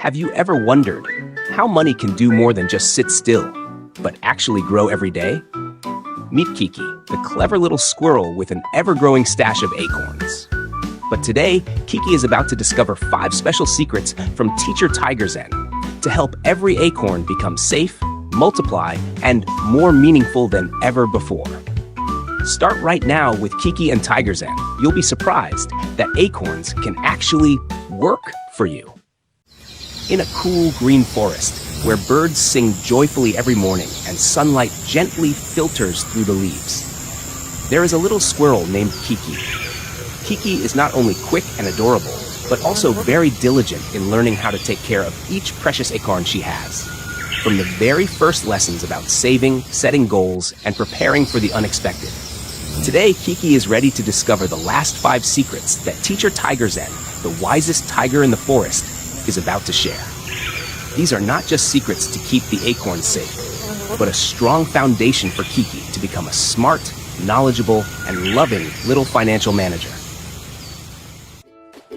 Have you ever wondered how money can do more than just sit still, but actually grow every day? Meet Kiki, the clever little squirrel with an ever-growing stash of acorns. But today, Kiki is about to discover 5 special secrets from teacher TigerZen to help every acorn become safe, multiply, and more meaningful than ever before. Start right now with Kiki and TigerZen. You'll be surprised that acorns can actually work for you. In a cool green forest, where birds sing joyfully every morning and sunlight gently filters through the leaves, there is a little squirrel named Kiki. Kiki is not only quick and adorable, but also very diligent in learning how to take care of each precious acorn she has. From the very first lessons about saving, setting goals, and preparing for the unexpected. Today, Kiki is ready to discover the last 5 secrets that teacher TigerZen, the wisest tiger in the forest, is about to share. These are not just secrets to keep the acorns safe, but a strong foundation for Kiki to become a smart, knowledgeable, and loving little financial manager.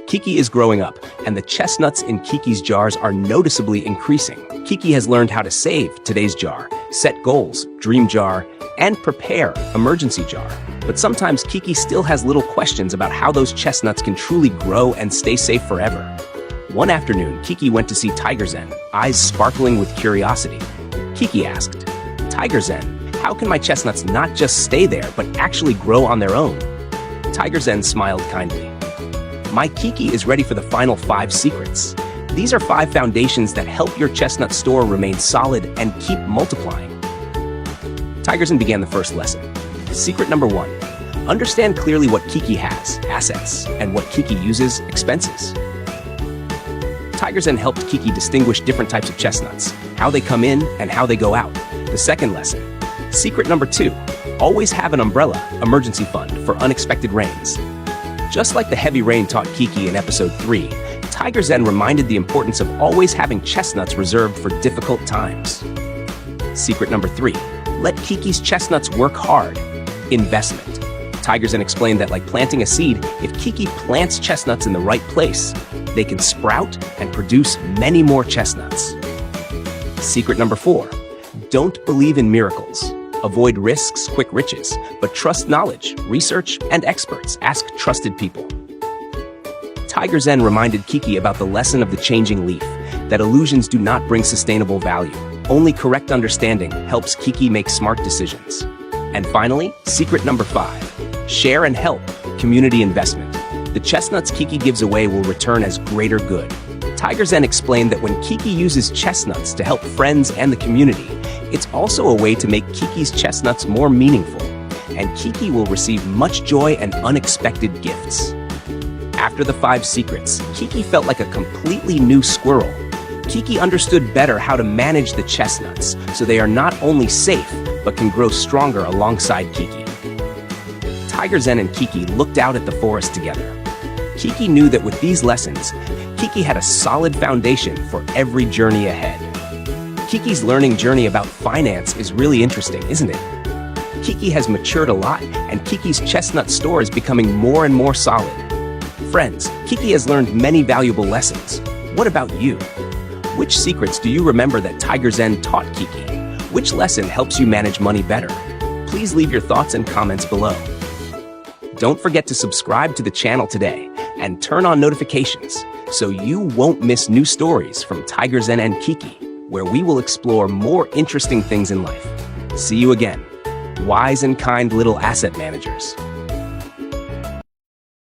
Kiki is growing up, and the chestnuts in Kiki's jars are noticeably increasing. Kiki has learned how to save today's jar, set goals, dream jar, and prepare emergency jar. But sometimes Kiki still has little questions about how those chestnuts can truly grow and stay safe forever. One afternoon, Kiki went to see TigerZen, eyes sparkling with curiosity. Kiki asked, "TigerZen, how can my chestnuts not just stay there, but actually grow on their own?" TigerZen smiled kindly. "My Kiki is ready for the final 5 secrets. These are 5 foundations that help your chestnut store remain solid and keep multiplying." TigerZen began the first lesson. Secret number 1, understand clearly what Kiki has, assets, and what Kiki uses, expenses. TigerZen helped Kiki distinguish different types of chestnuts, how they come in and how they go out. The second lesson. Secret number 2, always have an umbrella, emergency fund, for unexpected rains. Just like the heavy rain taught Kiki in episode 3, TigerZen reminded the importance of always having chestnuts reserved for difficult times. Secret number 3, let Kiki's chestnuts work hard, investment. TigerZen explained that like planting a seed, if Kiki plants chestnuts in the right place, they can sprout and produce many more chestnuts. Secret number 4, don't believe in miracles. Avoid risks, quick riches, but trust knowledge, research, and experts. Ask trusted people. TigerZen reminded Kiki about the lesson of the changing leaf, that illusions do not bring sustainable value. Only correct understanding helps Kiki make smart decisions. And finally, secret number 5, share and help, community investment. The chestnuts Kiki gives away will return as greater good. TigerZen explained that when Kiki uses chestnuts to help friends and the community, it's also a way to make Kiki's chestnuts more meaningful, and Kiki will receive much joy and unexpected gifts. After the 5 secrets, Kiki felt like a completely new squirrel. Kiki understood better how to manage the chestnuts, so they are not only safe, but can grow stronger alongside Kiki. TigerZen and Kiki looked out at the forest together. Kiki knew that with these lessons, Kiki had a solid foundation for every journey ahead. Kiki's learning journey about finance is really interesting, isn't it? Kiki has matured a lot, and Kiki's chestnut store is becoming more and more solid. Friends, Kiki has learned many valuable lessons. What about you? Which secrets do you remember that TigerZen taught Kiki? Which lesson helps you manage money better? Please leave your thoughts and comments below. Don't forget to subscribe to the channel today and turn on notifications so you won't miss new stories from TigerZen and Kiki, where we will explore more interesting things in life. See you again, wise and kind little asset managers.